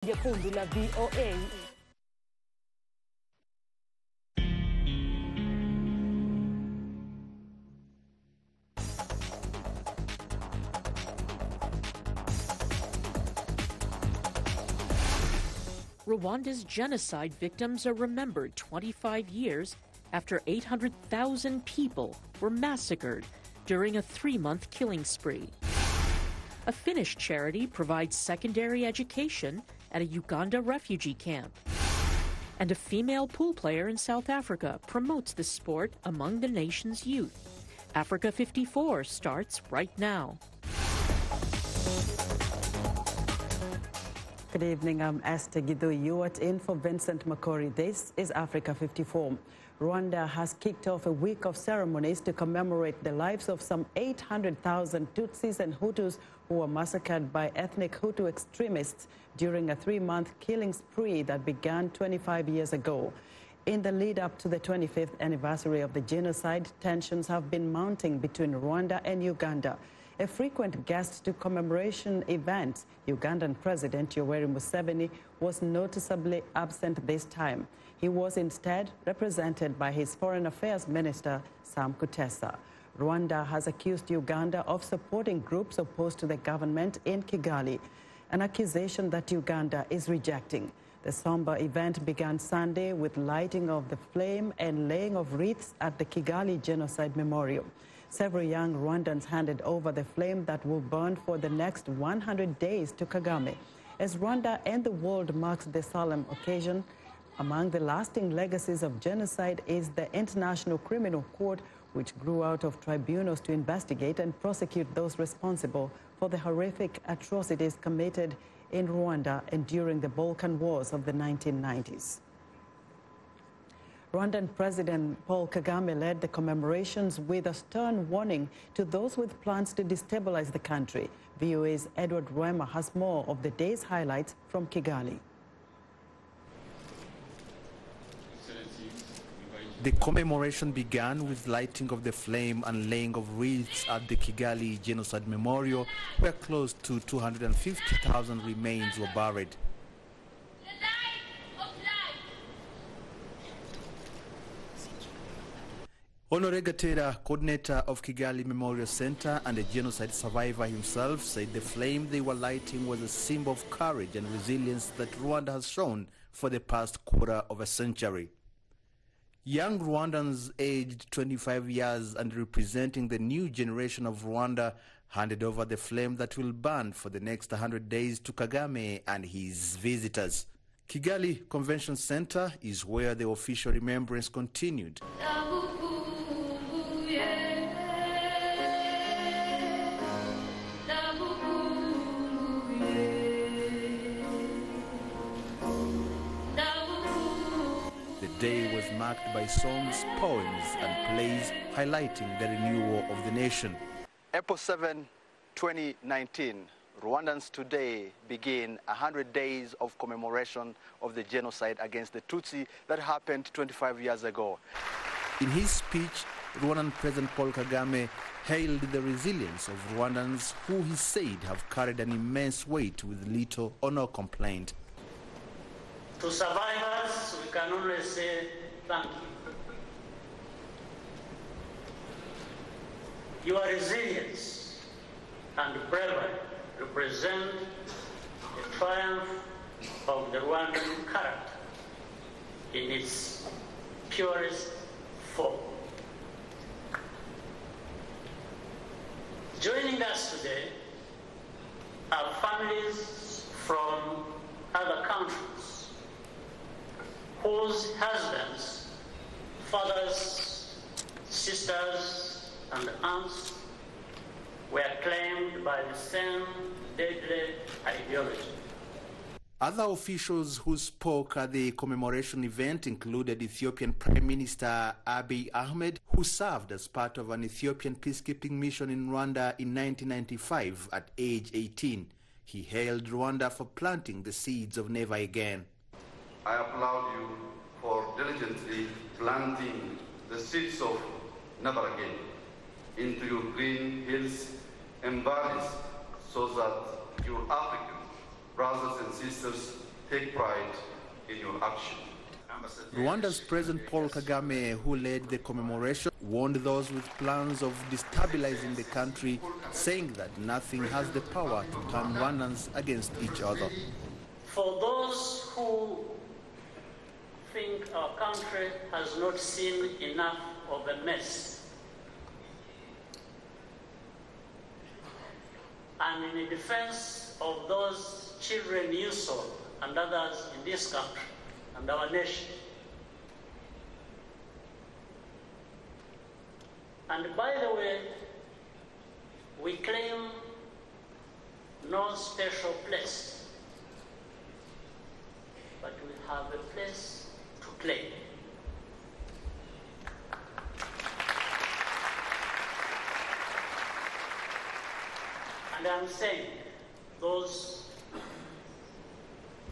Pundula VOA. Rwanda's genocide victims are remembered 25 years after 800,000 people were massacred during a 3-month killing spree. A Finnish charity provides secondary education at a Uganda refugee camp. And a female pool player in South Africa promotes the sport among the nation's youth. Africa 54 starts right now. Good evening, I'm Esther Gidu. You are in for Vincent Makori. This is Africa 54. Rwanda has kicked off a week of ceremonies to commemorate the lives of some 800,000 Tutsis and Hutus who were massacred by ethnic Hutu extremists during a 3-month killing spree that began 25 years ago. In the lead up to the 25th anniversary of the genocide, tensions have been mounting between Rwanda and Uganda. A frequent guest to commemoration events, Ugandan President Yoweri Museveni was noticeably absent this time. He was instead represented by his Foreign Affairs Minister, Sam Kutesa. Rwanda has accused Uganda of supporting groups opposed to the government in Kigali, an accusation that Uganda is rejecting. The somber event began Sunday with lighting of the flame and laying of wreaths at the Kigali Genocide Memorial. Several young Rwandans handed over the flame that will burn for the next 100 days to Kagame. As Rwanda and the world marks the solemn occasion, among the lasting legacies of genocide is the International Criminal Court, which grew out of tribunals to investigate and prosecute those responsible for the horrific atrocities committed in Rwanda and during the Balkan Wars of the 1990s. Rwandan President Paul Kagame led the commemorations with a stern warning to those with plans to destabilize the country. VOA's Edward Rwema has more of the day's highlights from Kigali. The commemoration began with lighting of the flame and laying of wreaths at the Kigali Genocide Memorial, where close to 250,000 remains were buried. Honore Gatera, coordinator of Kigali Memorial Center and a genocide survivor himself, said the flame they were lighting was a symbol of courage and resilience that Rwanda has shown for the past quarter of a century. Young Rwandans aged 25 years and representing the new generation of Rwanda handed over the flame that will burn for the next 100 days to Kagame and his visitors. Kigali Convention Center is where the official remembrance continued. The day was marked by songs, poems, and plays highlighting the renewal of the nation. April 7, 2019, Rwandans today begin 100 days of commemoration of the genocide against the Tutsi that happened 25 years ago. In his speech, Rwandan President Paul Kagame hailed the resilience of Rwandans who he said have carried an immense weight with little or no complaint. To survivors, we can only say thank you. Your resilience and bravery represent the triumph of the Rwandan character in its purest form. Joining us today are families from other countries whose husbands, fathers, sisters, and aunts were claimed by the same deadly ideology. Other officials who spoke at the commemoration event included Ethiopian Prime Minister Abiy Ahmed, who served as part of an Ethiopian peacekeeping mission in Rwanda in 1995 at age 18. He hailed Rwanda for planting the seeds of never again. I applaud you for diligently planting the seeds of never again into your green hills and valleys so that your African brothers and sisters take pride in your action. Rwanda's President Paul Kagame, who led the commemoration, warned those with plans of destabilizing the country, saying that nothing has the power to turn Rwandans against each other. For those who think our country has not seen enough of a mess, and in defense of those children you saw and others in this country and our nation. And by the way, we claim no special place, but we have a place to claim. And I'm saying, those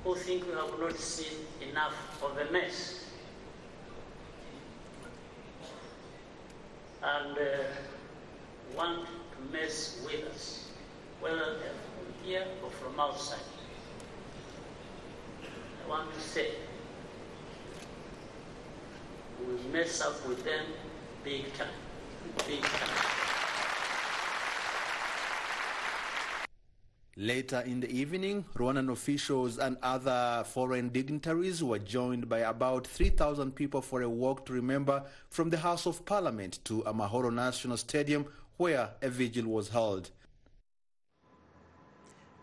who think we have not seen enough of a mess and want to mess with us, whether they're from here or from outside, I want to say, we will mess up with them big time, big time. Later in the evening, Rwandan officials and other foreign dignitaries were joined by about 3,000 people for a walk to remember from the House of Parliament to Amahoro National Stadium, where a vigil was held.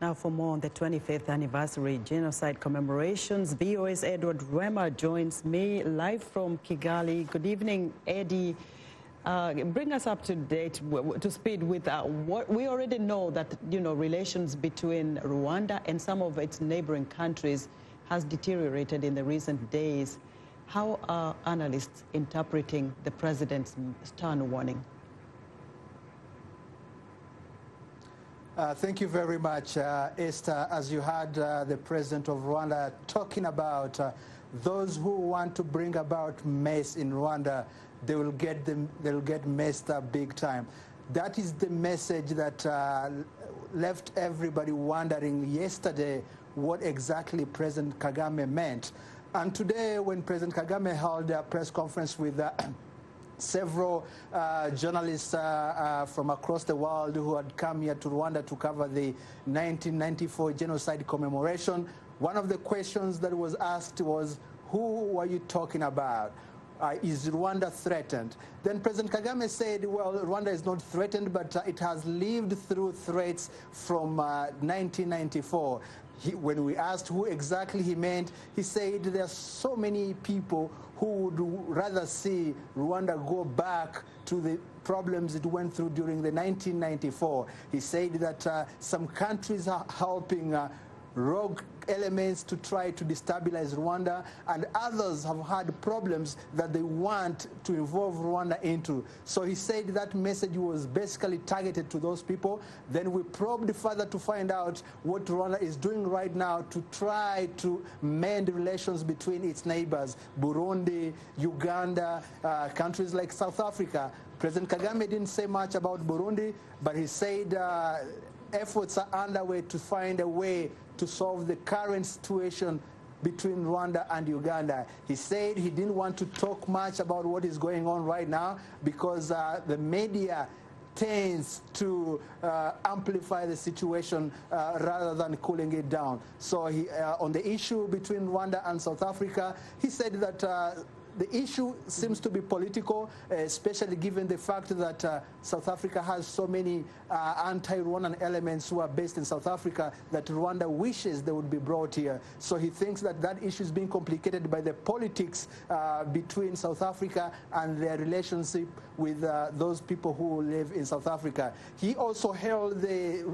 Now for more on the 25th anniversary genocide commemorations, VOA's Edward Rwema joins me live from Kigali. Good evening, Eddie. Bring us up to date, to speed with what we already know, that, you know, relations between Rwanda and some of its neighboring countries has deteriorated in the recent days. How are analysts interpreting the president's stern warning? Thank you very much, Esther. As you heard the president of Rwanda talking about those who want to bring about mess in Rwanda, they'll get messed up big time. That is the message that left everybody wondering yesterday what exactly President Kagame meant. And today, when President Kagame held a press conference with several journalists from across the world who had come here to Rwanda to cover the 1994 genocide commemoration, one of the questions that was asked was, who were you talking about? Is Rwanda threatened? Then President Kagame said, well, Rwanda is not threatened, but it has lived through threats from 1994. When we asked who exactly he meant, he said there are so many people who would rather see Rwanda go back to the problems it went through during the 1994. He said that some countries are helping rogue elements to try to destabilize Rwanda, and others have had problems that they want to involve Rwanda into. So he said that message was basically targeted to those people. Then we probed further to find out what Rwanda is doing right now to try to mend relations between its neighbors, Burundi, Uganda, countries like South Africa. President Kagame didn't say much about Burundi, but he said efforts are underway to find a way to solve the current situation between Rwanda and Uganda. He said he didn't want to talk much about what is going on right now because the media tends to amplify the situation rather than cooling it down. So he, on the issue between Rwanda and South Africa, he said that the issue seems to be political, especially given the fact that South Africa has so many anti-Rwandan elements who are based in South Africa that Rwanda wishes they would be brought here. So he thinks that that issue is being complicated by the politics between South Africa and their relationship with those people who live in South Africa. He also hailed the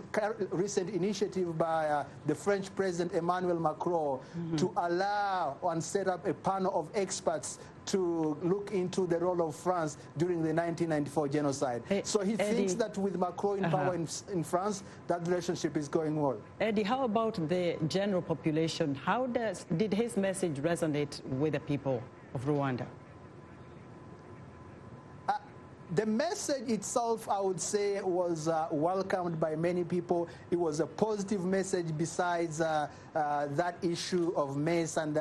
recent initiative by the French President Emmanuel Macron to allow and set up a panel of experts to look into the role of France during the 1994 genocide. So he thinks that with Macron in power in France, that relationship is going well. Eddie, how about the general population? How did his message resonate with the people of Rwanda? The message itself, I would say, was welcomed by many people. It was a positive message besides that issue of Mace and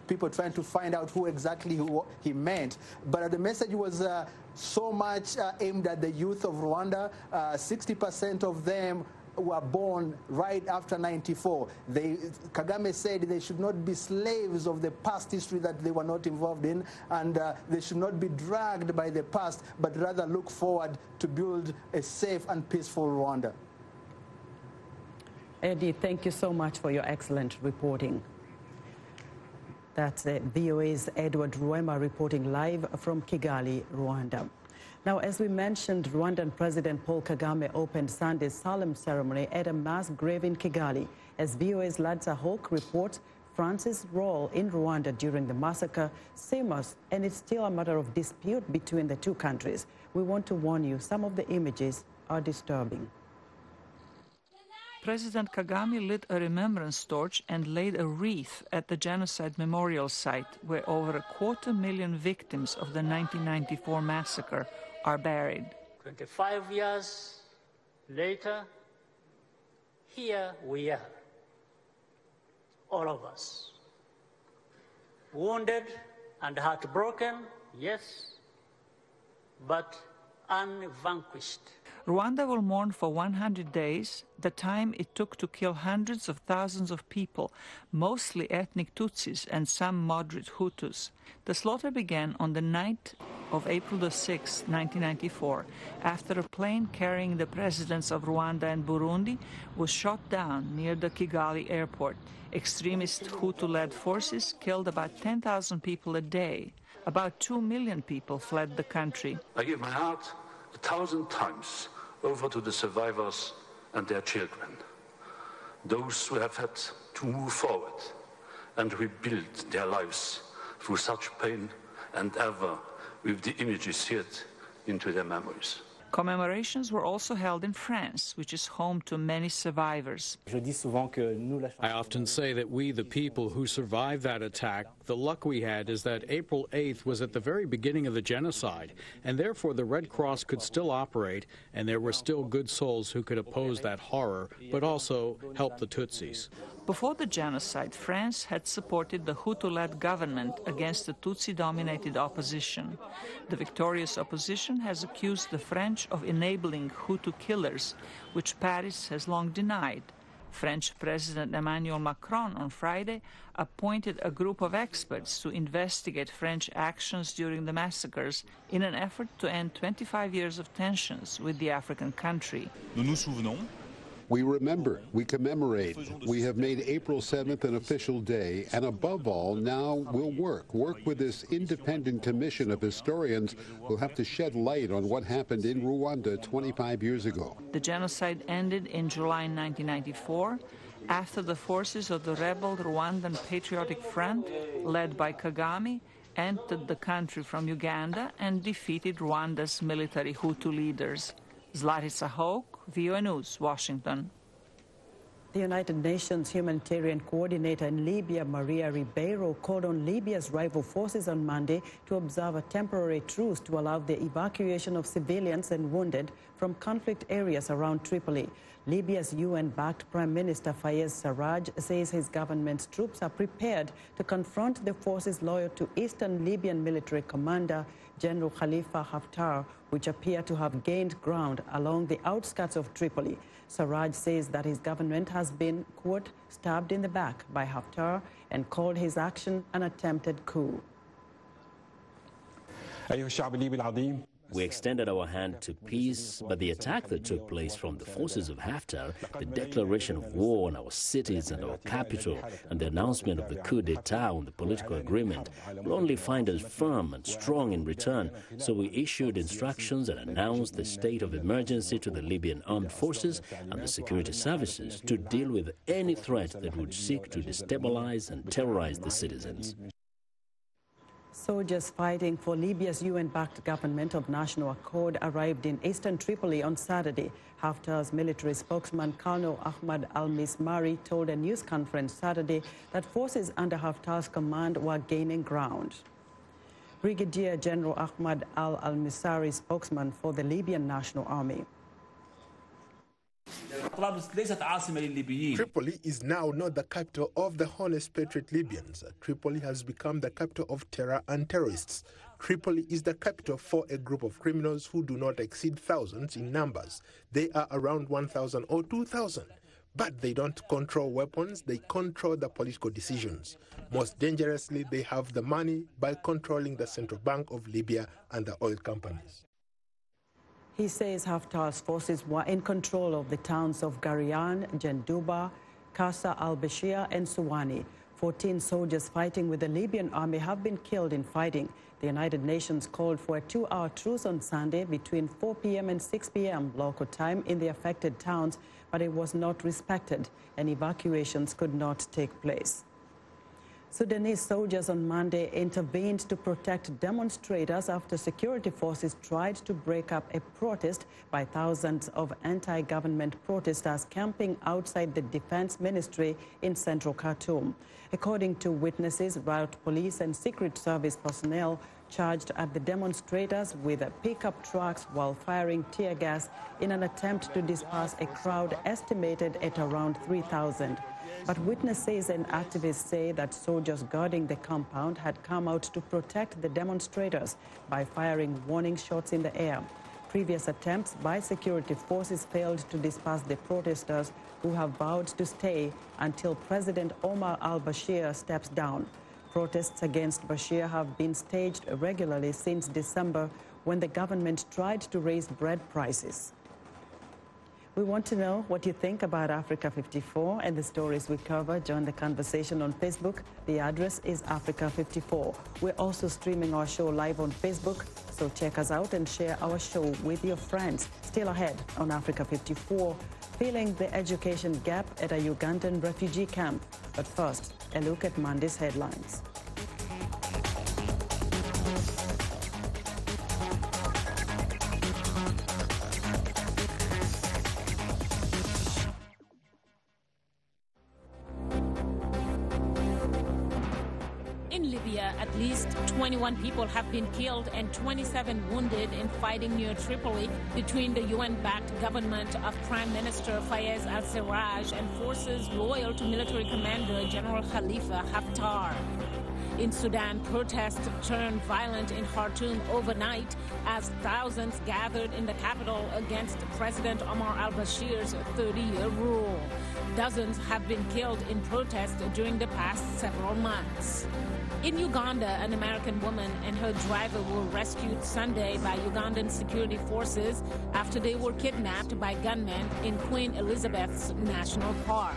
people trying to find out who exactly he meant. But the message was so much aimed at the youth of Rwanda. 60% of them were born right after 94. Kagame said they should not be slaves of the past history that they were not involved in, and they should not be dragged by the past, but rather look forward to build a safe and peaceful Rwanda. Eddie, thank you so much for your excellent reporting. That's VOA's Edward Rwema reporting live from Kigali, Rwanda. Now, as we mentioned, Rwandan President Paul Kagame opened Sunday's solemn ceremony at a mass grave in Kigali. As VOA's Ladza Hawk reports, France's role in Rwanda during the massacre simmers, and it's still a matter of dispute between the two countries. We want to warn you, some of the images are disturbing. President Kagame lit a remembrance torch and laid a wreath at the genocide memorial site, where over 250,000 victims of the 1994 massacre are buried. 25 years later, here we are, all of us. Wounded and heartbroken, yes, but unvanquished. Rwanda will mourn for 100 days, the time it took to kill hundreds of thousands of people, mostly ethnic Tutsis and some moderate Hutus. The slaughter began on the night of April 6, 1994, after a plane carrying the presidents of Rwanda and Burundi was shot down near the Kigali airport. Extremist Hutu-led forces killed about 10,000 people a day. About 2 million people fled the country. I give my heart 1,000 times over to the survivors and their children, those who have had to move forward and rebuild their lives through such pain, and ever with the images seared into their memories. Commemorations were also held in France, which is home to many survivors. I often say that we, the people who survived that attack, the luck we had is that April 8th was at the very beginning of the genocide, and therefore the Red Cross could still operate, and there were still good souls who could oppose that horror, but also help the Tutsis. Before the genocide, France had supported the Hutu-led government against the Tutsi-dominated opposition. The victorious opposition has accused the French of enabling Hutu killers, which Paris has long denied. French President Emmanuel Macron on Friday appointed a group of experts to investigate French actions during the massacres in an effort to end 25 years of tensions with the African country. We remember, we commemorate. We have made April 7th an official day, and above all, now we'll work with this independent commission of historians who'll have to shed light on what happened in Rwanda 25 years ago. The genocide ended in July 1994, after the forces of the rebel Rwandan Patriotic Front, led by Kagame, entered the country from Uganda and defeated Rwanda's military Hutu leaders. Zlatica Hawk, VOA News, Washington. The United Nations humanitarian coordinator in Libya, Maria Ribeiro, called on Libya's rival forces on Monday to observe a temporary truce to allow the evacuation of civilians and wounded from conflict areas around Tripoli. Libya's UN-backed Prime Minister Fayez Sarraj says his government's troops are prepared to confront the forces loyal to Eastern Libyan military commander General Khalifa Haftar, which appear to have gained ground along the outskirts of Tripoli. Sarraj says that his government has been, quote, stabbed in the back by Haftar, and called his action an attempted coup. We extended our hand to peace, but the attack that took place from the forces of Haftar, the declaration of war on our cities and our capital, and the announcement of the coup d'etat on the political agreement will only find us firm and strong in return. So we issued instructions and announced the state of emergency to the Libyan armed forces and the security services to deal with any threat that would seek to destabilize and terrorize the citizens. Soldiers fighting for Libya's UN-backed government of national accord arrived in eastern Tripoli on Saturday. Haftar's military spokesman, Colonel Ahmad al-Mismari, told a news conference Saturday that forces under Haftar's command were gaining ground. Brigadier General Ahmad al-Misari, spokesman for the Libyan National Army. Tripoli is now not the capital of the honest patriot Libyans. Tripoli has become the capital of terror and terrorists. Tripoli is the capital for a group of criminals who do not exceed thousands in numbers. They are around 1,000 or 2,000. But they don't control weapons, they control the political decisions. Most dangerously, they have the money by controlling the central bank of Libya and the oil companies. He says Haftar's forces were in control of the towns of Garian, Jendouba, Casa al-Bashir and Suwani. 14 soldiers fighting with the Libyan army have been killed in fighting. The United Nations called for a 2-hour truce on Sunday between 4 p.m. and 6 p.m. local time in the affected towns, but it was not respected and evacuations could not take place. Sudanese soldiers on Monday intervened to protect demonstrators after security forces tried to break up a protest by thousands of anti-government protesters camping outside the defense ministry in central Khartoum. According to witnesses, riot police and Secret Service personnel charged at the demonstrators with pickup trucks while firing tear gas in an attempt to disperse a crowd estimated at around 3,000. But witnesses and activists say that soldiers guarding the compound had come out to protect the demonstrators by firing warning shots in the air. Previous attempts by security forces failed to disperse the protesters, who have vowed to stay until President Omar al-Bashir steps down. Protests against Bashir have been staged regularly since December, when the government tried to raise bread prices. We want to know what you think about Africa 54 and the stories we cover. Join the conversation on Facebook. The address is Africa 54. We're also streaming our show live on Facebook, so check us out and share our show with your friends. Still ahead on Africa 54, filling the education gap at a Ugandan refugee camp. But first, a look at Monday's headlines. In Libya, at least 21 people have been killed and 27 wounded in fighting near Tripoli between the UN-backed government of Prime Minister Fayez al-Sarraj and forces loyal to military commander General Khalifa Haftar. In Sudan, protests turned violent in Khartoum overnight as thousands gathered in the capital against President Omar al-Bashir's 30-year rule. Dozens have been killed in protest during the past several months. In Uganda, an American woman and her driver were rescued Sunday by Ugandan security forces after they were kidnapped by gunmen in Queen Elizabeth's National Park.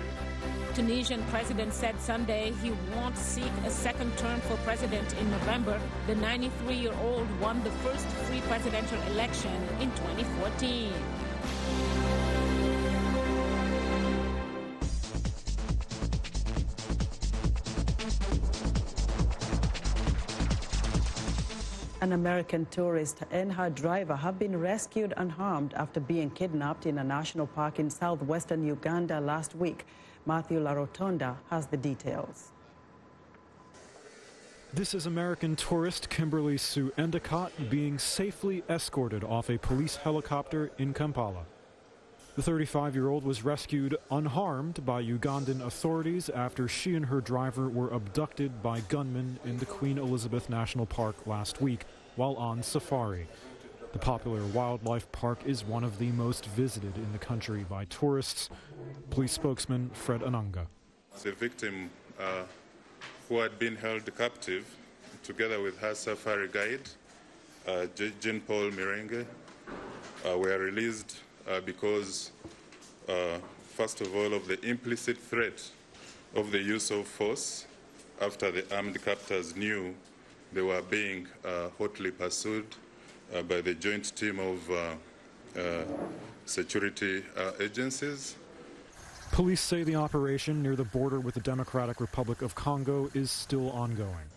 Tunisian president said Sunday he won't seek a second term for president in November. The 93-year-old won the first free presidential election in 2014. An American tourist and her driver have been rescued unharmed after being kidnapped in a national park in southwestern Uganda last week. Matthew Larotonda has the details. This is American tourist Kimberly Sue Endicott being safely escorted off a police helicopter in Kampala. The 35-year-old was rescued unharmed by Ugandan authorities after she and her driver were abducted by gunmen in the Queen Elizabeth National Park last week while on safari. The popular wildlife park is one of the most visited in the country by tourists. Police spokesman Fred Ananga. The victim who had been held captive together with her safari guide, Jean-Paul Mirenge, were released because, first of all, of the implicit threat of the use of force after the armed captors knew they were being hotly pursued by the joint team of security agencies. Police say the operation near the border with the Democratic Republic of Congo is still ongoing.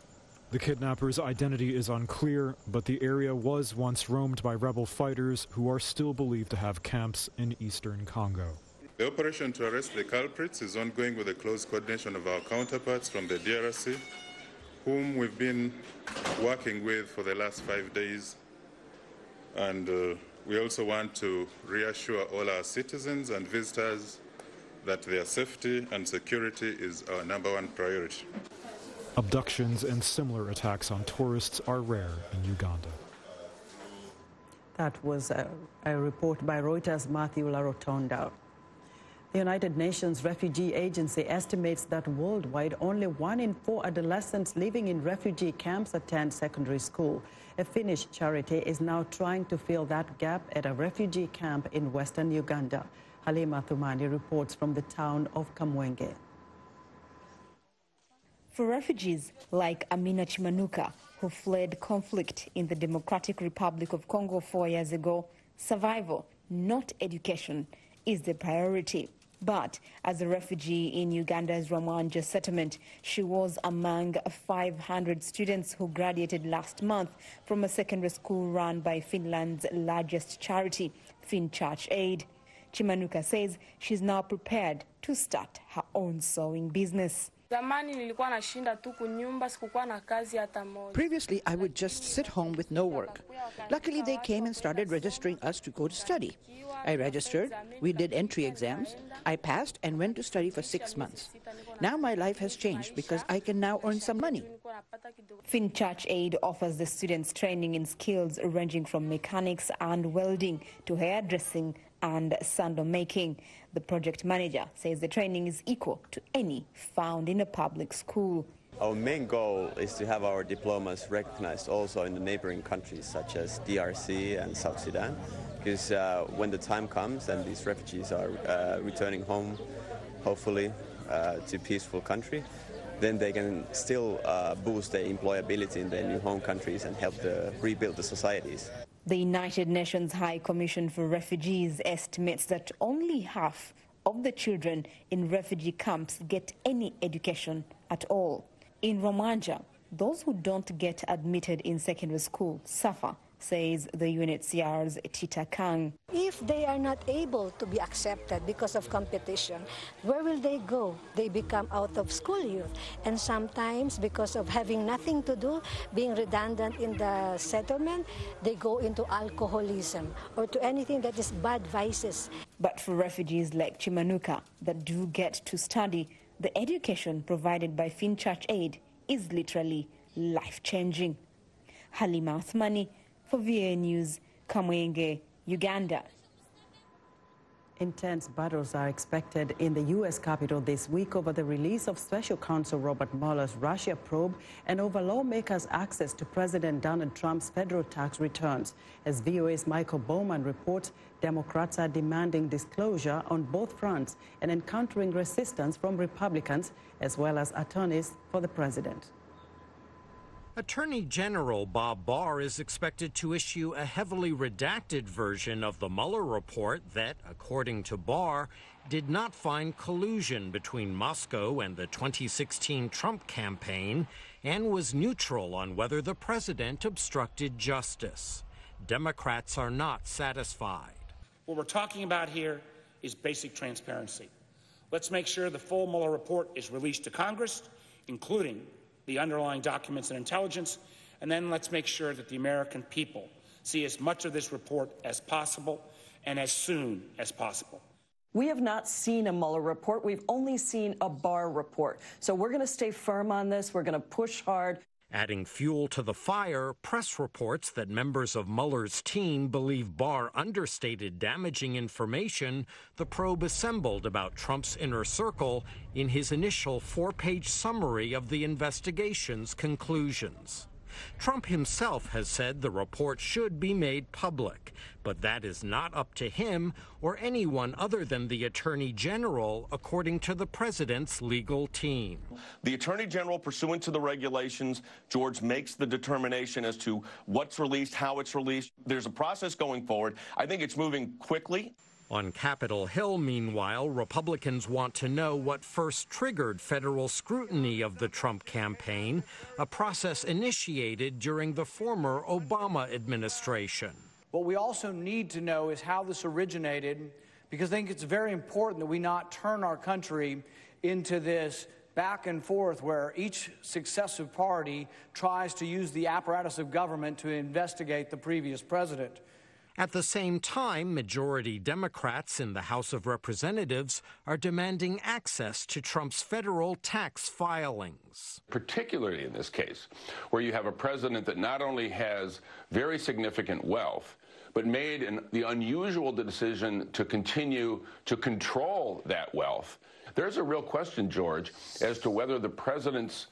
The kidnapper's identity is unclear, but the area was once roamed by rebel fighters who are still believed to have camps in eastern Congo. The operation to arrest the culprits is ongoing with the close coordination of our counterparts from the DRC, whom we've been working with for the last 5 days. And we also want to reassure all our citizens and visitors that their safety and security is our #1 priority. Abductions and similar attacks on tourists are rare in Uganda. That was a report by Reuters' Matthew Larotonda. The United Nations Refugee Agency estimates that worldwide only 1 in 4 adolescents living in refugee camps attend secondary school. A Finnish charity is now trying to fill that gap at a refugee camp in western Uganda. Halima Thumani reports from the town of Kamwenge. For refugees like Amina Chimanuka, who fled conflict in the Democratic Republic of Congo 4 years ago, survival, not education, is the priority. But as a refugee in Uganda's Ramwanja settlement, she was among 500 students who graduated last month from a secondary school run by Finland's largest charity, Finchurch Aid. Chimanuka says she's now prepared to start her own sewing business. Previously, I would just sit home with no work. Luckily, they came and started registering us to go to study. I registered, we did entry exams, I passed and went to study for 6 months. Now my life has changed because I can now earn some money. Finchurch Aid offers the students training in skills ranging from mechanics and welding to hairdressing and sandal making. The project manager says the training is equal to any found in a public school. Our main goal is to have our diplomas recognized also in the neighboring countries such as DRC and South Sudan, because when the time comes and these refugees are returning home, hopefully to a peaceful country, then they can still boost their employability in their new home countries and help rebuild the societies. The United Nations High Commission for Refugees estimates that only half of the children in refugee camps get any education at all. In Ramwanja, those who don't get admitted in secondary school suffer, says the UNHCR's Tita Kang. If they are not able to be accepted because of competition, where will they go? They become out of school youth. And sometimes because of having nothing to do, being redundant in the settlement, they go into alcoholism or to anything that is bad vices. But for refugees like Chimanuka that do get to study, the education provided by Finchurch Aid is literally life-changing. Halima Othmani for VOA News, Kamwenge, Uganda. Intense battles are expected in the U.S. Capitol this week over the release of Special Counsel Robert Mueller's Russia probe and over lawmakers' access to President Donald Trump's federal tax returns. As VOA's Michael Bowman reports, Democrats are demanding disclosure on both fronts and encountering resistance from Republicans as well as attorneys for the president. Attorney General Bob Barr is expected to issue a heavily redacted version of the Mueller report that, according to Barr, did not find collusion between Moscow and the 2016 Trump campaign and was neutral on whether the president obstructed justice. Democrats are not satisfied. What we're talking about here is basic transparency. Let's make sure the full Mueller report is released to Congress, including the underlying documents and intelligence, and then let's make sure that the American people see as much of this report as possible and as soon as possible. We have not seen a Mueller report. We've only seen a Barr report. So we're going to stay firm on this. We're going to push hard. Adding fuel to the fire, press reports that members of Mueller's team believe Barr understated damaging information the probe assembled about Trump's inner circle in his initial 4-page summary of the investigation's conclusions. Trump himself has said the report should be made public, but that is not up to him or anyone other than the Attorney General, according to the president's legal team. The Attorney General, pursuant to the regulations, George, makes the determination as to what's released, how it's released. There's a process going forward. I think it's moving quickly. On Capitol Hill, meanwhile, Republicans want to know what first triggered federal scrutiny of the Trump campaign, a process initiated during the former Obama administration. What we also need to know is how this originated, because I think it's very important that we not turn our country into this back and forth where each successive party tries to use the apparatus of government to investigate the previous president. At the same time, majority Democrats in the House of Representatives are demanding access to Trump's federal tax filings. Particularly in this case, where you have a president that not only has very significant wealth, but made the unusual decision to continue to control that wealth. There's a real question, George, as to whether the president's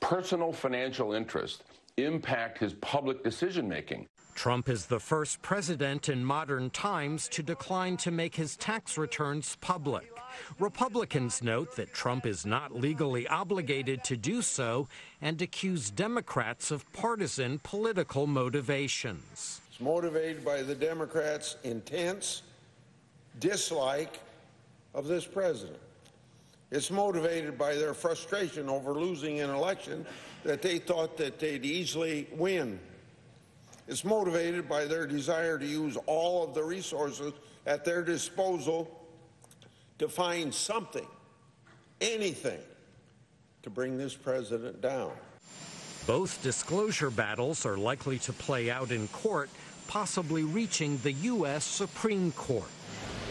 personal financial interests impact his public decision-making. Trump is the first president in modern times to decline to make his tax returns public. Republicans note that Trump is not legally obligated to do so and accuse Democrats of partisan political motivations. It's motivated by the Democrats' intense dislike of this president. It's motivated by their frustration over losing an election that they thought that they'd easily win. It's motivated by their desire to use all of the resources at their disposal to find something, anything, to bring this president down. Both disclosure battles are likely to play out in court, possibly reaching the U.S. Supreme Court.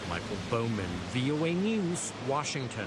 Michael Bowman, VOA News, Washington.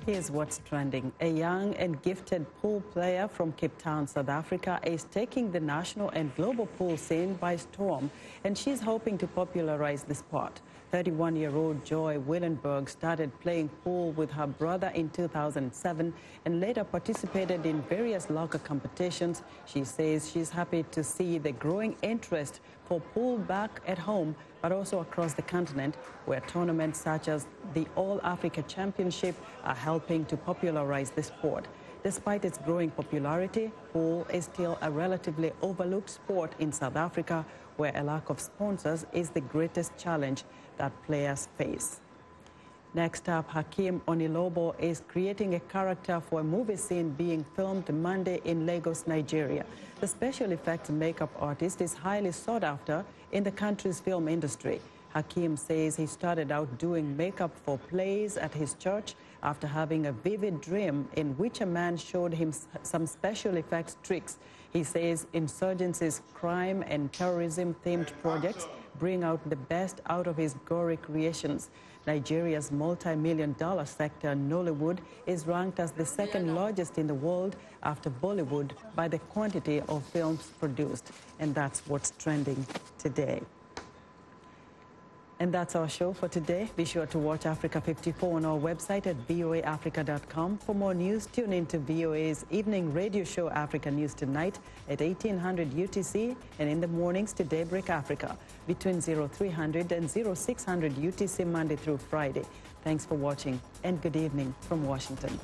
Here's what's trending. A young and gifted pool player from Cape Town, South Africa, is taking the national and global pool scene by storm, and she's hoping to popularize the sport. 31-year-old Joy Willenberg started playing pool with her brother in 2007 and later participated in various local competitions. She says she's happy to see the growing interest for pool back at home, but also across the continent, where tournaments such as the All-Africa Championship are helping to popularize the sport. Despite its growing popularity, pool is still a relatively overlooked sport in South Africa, where a lack of sponsors is the greatest challenge that players face. Next up, Hakeem Onilobo is creating a character for a movie scene being filmed Monday in Lagos, Nigeria. The special effects makeup artist is highly sought after in the country's film industry. Hakeem says he started out doing makeup for plays at his church after having a vivid dream in which a man showed him some special effects tricks. He says insurgencies, crime and terrorism-themed projects bring out the best out of his gory creations. Nigeria's multi-million-dollar sector, Nollywood, is ranked as the second largest in the world after Bollywood by the quantity of films produced. And that's what's trending today. And that's our show for today. Be sure to watch Africa 54 on our website at voaafrica.com. For more news, tune into VOA's evening radio show, Africa News Tonight, at 1800 UTC, and in the mornings to Daybreak Africa, between 0300 and 0600 UTC, Monday through Friday. Thanks for watching, and good evening from Washington.